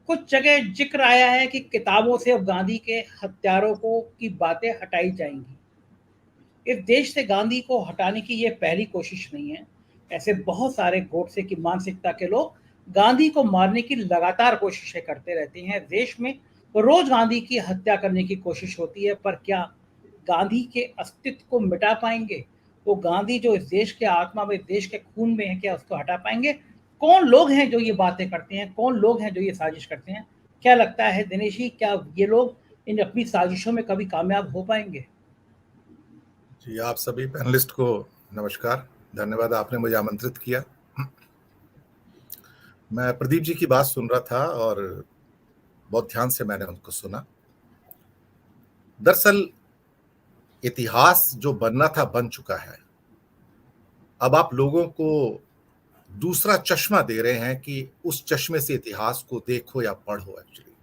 कुछ जगह जिक्र आया है कि किताबों से अब गांधी के हत्यारों को की बातें हटाई जाएंगी। इस देश से गांधी को हटाने की ये पहली कोशिश नहीं है। ऐसे बहुत सारे गोडसे की मानसिकता के लोग गांधी को मारने की लगातार कोशिशें करते रहते हैं देश में। रोज गांधी की हत्या करने की कोशिश होती है, पर क्या गांधी के अस्तित्व को मिटा पाएंगे? वो गांधी जो इस देश के आत्मा में, देश के खून में है, क्या उसको हटा पाएंगे? कौन लोग हैं जो ये बातें करते हैं? कौन लोग हैं जो ये साजिश करते हैं? क्या लगता है दिनेश जी, क्या ये लोग इन अपनी साजिशों में कभी कामयाब हो पाएंगे? जी, आप सभी पैनलिस्ट को नमस्कार। धन्यवाद, आपने मुझे आमंत्रित किया। मैं प्रदीप जी की बात सुन रहा था और बहुत ध्यान से मैंने उनको सुना। दरअसल इतिहास जो बनना था बन चुका है। अब आप लोगों को दूसरा चश्मा दे रहे हैं कि उस चश्मे से इतिहास को देखो या पढ़ो एक्चुअली।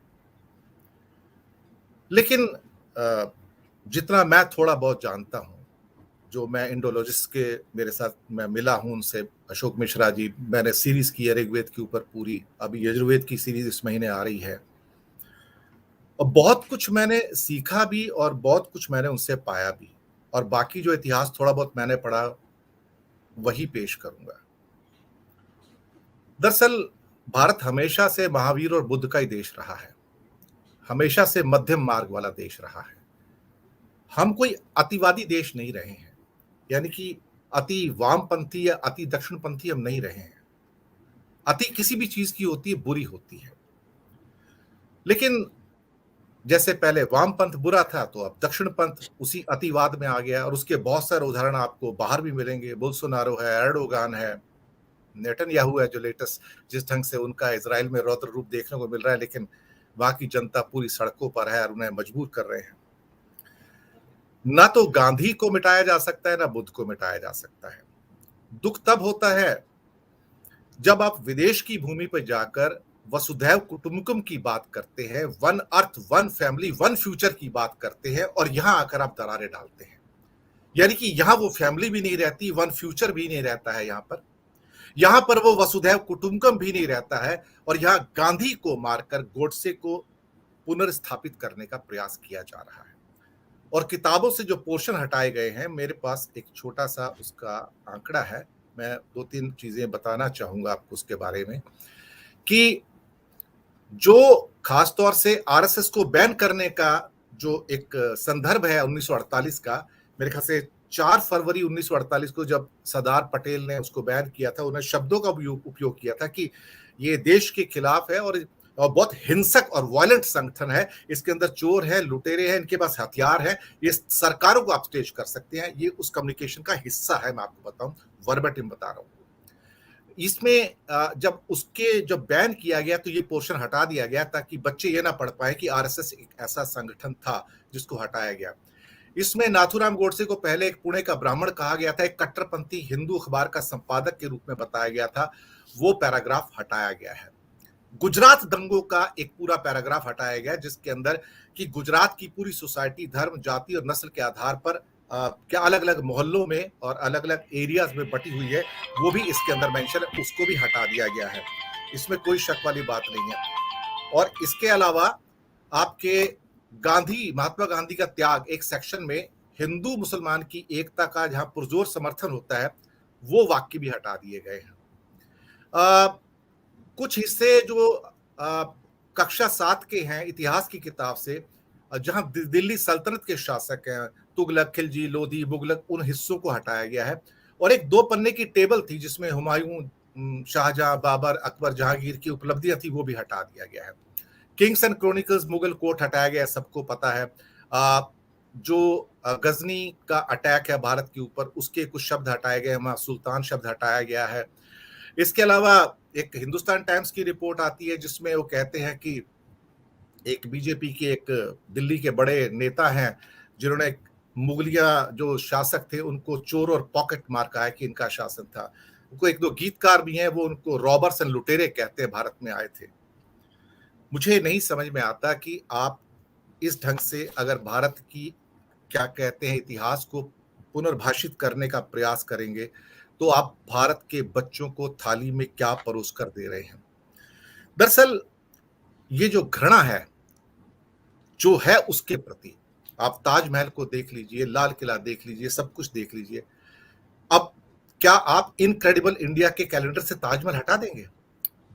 लेकिन जितना मैं थोड़ा बहुत जानता हूं, जो मैं इंडोलॉजिस्ट के मेरे साथ मैं मिला हूं उनसे, अशोक मिश्रा जी, मैंने सीरीज की है ऋग्वेद के ऊपर पूरी, अभी यजुर्वेद की सीरीज इस महीने आ रही है। और बहुत कुछ मैंने सीखा भी और बहुत कुछ मैंने उनसे पाया भी। और बाकी जो इतिहास थोड़ा बहुत मैंने पढ़ा वही पेश करूंगा। दरअसल भारत हमेशा से महावीर और बुद्ध का ही देश रहा है, हमेशा से मध्यम मार्ग वाला देश रहा है। हम कोई अतिवादी देश नहीं रहे हैं, यानी कि अति वामपंथी या अति दक्षिणपंथी हम नहीं रहे हैं। अति किसी भी चीज की होती है, बुरी होती है। लेकिन जैसे पहले वामपंथ बुरा था तो अब दक्षिणपंथ उसी अतिवाद में आ गया, और उसके बहुत सारे उदाहरण आपको बाहर भी मिलेंगे। बोल्सोनारो है, एर्डोगान है, नेतन्याहू है जो लेटेस्ट, जिस ढंग से उनका इजराइल में रौद्र रूप देखने को मिल रहा है, लेकिन वहां की जनता पूरी सड़कों पर है और उन्हें मजबूर कर रहे हैं। ना तो गांधी को मिटाया जा सकता है, ना बुद्ध को मिटाया जा सकता है। दुख तब होता है जब आप विदेश की भूमि पर जाकर वसुधैव कुटुंबकम की बात करते हैं, one earth one family one future की बात करते हैं, और यहां आकर आप दरारें डालते हैं। यानी कि यहां वो फैमिली भी नहीं रहती, वन फ्यूचर भी नहीं रहता है यहां पर वो वसुधैव कुटुंबकम भी नहीं रहता है। और यहां गांधी को मारकर गोडसे को पुनर्स्थापित करने का प्रयास किया जा रहा है। और किताबों से जो पोर्शन हटाए गए हैं, मेरे पास एक छोटा सा उसका आंकड़ा है। मैं दो तीन चीजें बताना चाहूंगा आपको उसके बारे में, कि जो खासतौर से आरएसएस को बैन करने का जो एक संदर्भ है 1948 का, मेरे ख्याल से 4 फरवरी 1948 को जब सरदार पटेल ने उसको बैन किया था, उन्हें शब्दों का उपयोग किया था कि ये देश के खिलाफ है और बहुत हिंसक और वायलेंट संगठन है, इसके अंदर चोर है, लुटेरे हैं, इनके पास हथियार है, ये सरकारों को आप स्टेज कर सकते हैं। ये उस कम्युनिकेशन का हिस्सा है, मैं आपको बताऊं, वर्बेटिम बता रहा हूं। इसमें जब उसके जब बैन किया गया तो ये पोर्शन हटा दिया गया ताकि बच्चे ये ना पढ़ पाए कि आरएसएस एक ऐसा संगठन था जिसको हटाया गया। इसमें नाथूराम गोडसे को पहले एक पुणे का ब्राह्मण कहा गया था, एक कट्टरपंथी हिंदू अखबार का संपादक के रूप में बताया गया था, वो पैराग्राफ हटाया गया है। गुजरात दंगों का एक पूरा पैराग्राफ हटाया गया जिसके अंदर कि गुजरात की पूरी सोसाइटी धर्म, जाति और नस्ल के आधार पर क्या अलग अलग मोहल्लों में और अलग अलग एरियाज में बटी हुई है, वो भी इसके अंदर मेंशन है, उसको भी हटा दिया गया है। इसमें कोई शक वाली बात नहीं है। और इसके अलावा आपके महात्मा गांधी का त्याग एक सेक्शन में हिंदू मुसलमान की एकता का जहां पुरजोर समर्थन होता है, वो वाक्य भी हटा दिए गए हैं। कुछ हिस्से जो कक्षा 7 के हैं इतिहास की किताब से, जहां दिल्ली सल्तनत के शासक हैं, तुगलक, खिलजी, लोधी, मुगलक, उन हिस्सों को हटाया गया है। और एक 2 पन्ने की टेबल थी जिसमें हुमायूं, शाहजहां, बाबर, अकबर, जहांगीर की उपलब्धियां थी, वो भी हटा दिया गया है। Kings and chronicles, Mughal court हटाया गया है, सबको पता है। जो गजनी का अटैक है भारत के ऊपर, उसके कुछ शब्द हटाए गए हैं, सुल्तान शब्द हटाया गया है। इसके अलावा एक हिंदुस्तान टाइम्स की रिपोर्ट आती है जिसमें वो कहते हैं कि एक बीजेपी के एक दिल्ली के बड़े नेता हैं जिन्होंने मुगलिया जो शासक थे उनको चोर और पॉकेट मार कहा है कि इनका शासन था। उनको एक दो गीतकार भी हैं, वो उनको रॉबर्स एंड लुटेरे कहते हैं, भारत में आए थे। मुझे नहीं समझ में आता कि आप इस ढंग से अगर भारत की क्या कहते हैं इतिहास को पुनर्भाषित करने का प्रयास करेंगे तो आप भारत के बच्चों को थाली में क्या परोस कर दे रहे हैं। दरअसल ये जो घृणा है जो है उसके प्रति, आप ताजमहल को देख लीजिए, लाल किला देख लीजिए, सब कुछ देख लीजिए। अब क्या आप इनक्रेडिबल इंडिया के कैलेंडर से ताजमहल हटा देंगे?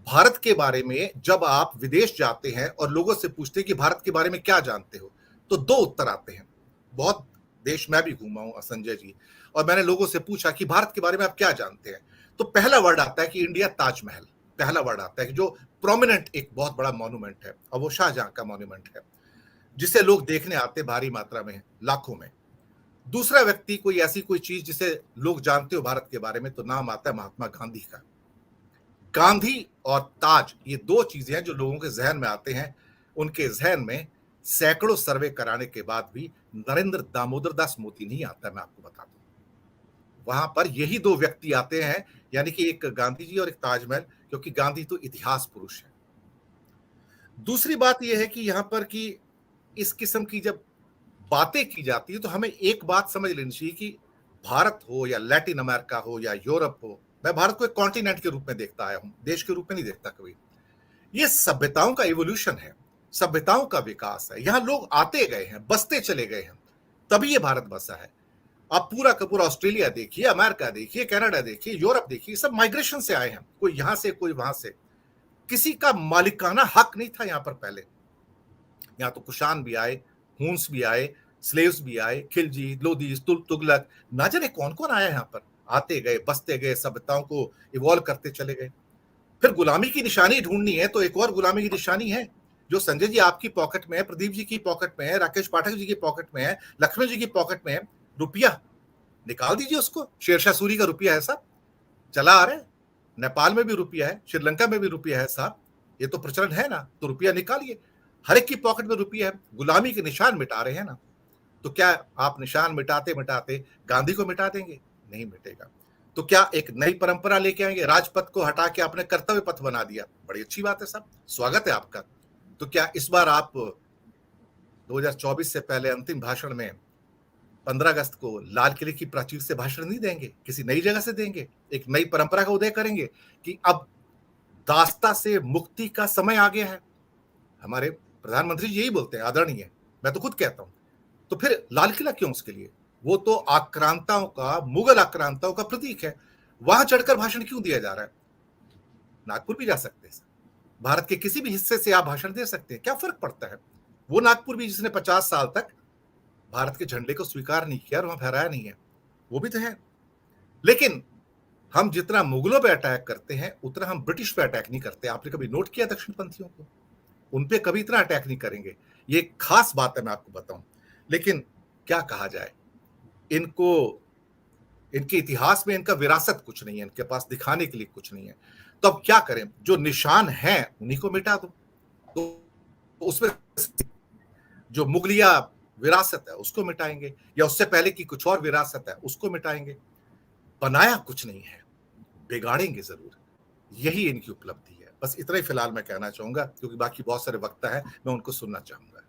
भारत के बारे में जब आप विदेश जाते हैं और लोगों से पूछते हैं कि भारत के बारे में क्या जानते हो, तो दो उत्तर आते हैं। बहुत देश मैं भी घूमा हूं संजय जी, और मैंने लोगों से पूछा कि भारत के बारे में आप क्या जानते हैं, तो पहला वर्ड आता है कि इंडिया, ताजमहल पहला वर्ड आता है, कि जो प्रोमिनेंट एक बहुत बड़ा मॉन्यूमेंट है, और वो शाहजहां का मॉन्यूमेंट है जिसे लोग देखने आते भारी मात्रा में, लाखों में। दूसरा व्यक्ति कोई ऐसी कोई चीज जिसे लोग जानते हो भारत के बारे में, तो नाम आता है महात्मा गांधी का। गांधी और ताज, ये दो चीजें हैं जो लोगों के जहन में आते हैं। उनके जहन में सैकड़ों सर्वे कराने के बाद भी नरेंद्र दामोदर दास मोदी नहीं आता, मैं आपको बता दूं। वहां पर यही दो व्यक्ति आते हैं, यानी कि एक गांधी जी और एक ताजमहल, क्योंकि गांधी तो इतिहास पुरुष है। दूसरी बात यह है कि यहां पर कि इस किस्म की जब बातें की जाती है तो हमें एक बात समझ लेनी चाहिए कि भारत हो या लैटिन अमेरिका हो या यूरोप हो, मैं भारत को एक कॉन्टिनेंट के रूप में देखता आया हूं, देश के रूप में नहीं देखता कभी। ये सभ्यताओं का इवोल्यूशन है, सभ्यताओं का विकास है। यहां लोग आते गए हैं, बसते चले गए हैं, तभी ये भारत बसा है। आप पूरा का पूरा ऑस्ट्रेलिया देखिए, अमेरिका देखिए, कनाडा देखिए, यूरोप देखिए, सब माइग्रेशन से आए हैं, कोई यहां से कोई वहां से। किसी का मालिकाना हक नहीं था यहां पर पहले। यहां तो कुशान भी आए, हूंस भी आए, स्लेव्स भी आए, खिलजी, लोदी, तुगलक, ना जाने कौन कौन आया यहाँ पर। आते गए, बसते गए, सभ्यताओं को इवॉल्व करते चले गए। फिर गुलामी की निशानी ढूंढनी है तो एक और गुलामी की निशानी है जो संजय जी आपकी पॉकेट में है, प्रदीप जी की पॉकेट में है, राकेश पाठक जी की पॉकेट में है, लक्ष्मण जी की पॉकेट में है। रुपया निकाल दीजिए उसको। शेरशाह सूरी का रुपया है साहब, चला आ रहा है। नेपाल में भी रुपया है, श्रीलंका में भी रुपया है साहब, ये तो प्रचलन है ना, तो रुपया निकालिए। हर एक की पॉकेट में रुपया है। गुलामी के निशान मिटा रहे हैं ना, तो क्या आप निशान मिटाते मिटाते गांधी को मिटा देंगे? नहीं मिटेगा। तो क्या एक नई परंपरा लेके आएंगे? राजपथ को हटा के आपने कर्तव्य पथ बना दिया, बड़ी अच्छी बात है साहब, स्वागत है आपका। तो क्या इस बार आप 2024 से पहले अंतिम भाषण में 15 अगस्त को लाल किले की प्राचीर से भाषण नहीं देंगे, किसी नई जगह से देंगे? एक नई परंपरा का उदय करेंगे कि अब दास्ता से मुक्ति का समय आ गया है? हमारे प्रधानमंत्री जी यही बोलते हैं, आदरणीय, मैं तो खुद कहता हूं। तो फिर लाल किला क्यों उसके लिए? वो तो आक्रांताओं का, मुगल आक्रांताओं का प्रतीक है। वहां चढ़कर भाषण क्यों दिया जा रहा है? नागपुर भी जा सकते हैं, भारत के किसी भी हिस्से से आप भाषण दे सकते हैं, क्या फर्क पड़ता है? वो नागपुर भी जिसने 50 साल तक भारत के झंडे को स्वीकार नहीं किया और वहां फहराया नहीं है, वो भी तो है। लेकिन हम जितना मुगलों पे अटैक करते हैं उतना हम ब्रिटिश पे अटैक नहीं करते। आपने कभी नोट किया दक्षिणपंथियों को? उन पे कभी इतना अटैक नहीं करेंगे। ये खास बात है, मैं आपको बताऊं। लेकिन क्या कहा जाए, इनको, इनके इतिहास में इनका विरासत कुछ नहीं है, इनके पास दिखाने के लिए कुछ नहीं है। तो अब क्या करें? जो निशान है उन्हीं को मिटा दो। तो उसमें जो मुगलिया विरासत है उसको मिटाएंगे, या उससे पहले की कुछ और विरासत है उसको मिटाएंगे। बनाया कुछ नहीं है, बिगाड़ेंगे जरूर। यही इनकी उपलब्धि है। बस इतना ही फिलहाल मैं कहना चाहूंगा, क्योंकि बाकी बहुत सारे वक्ता है, मैं उनको सुनना चाहूंगा।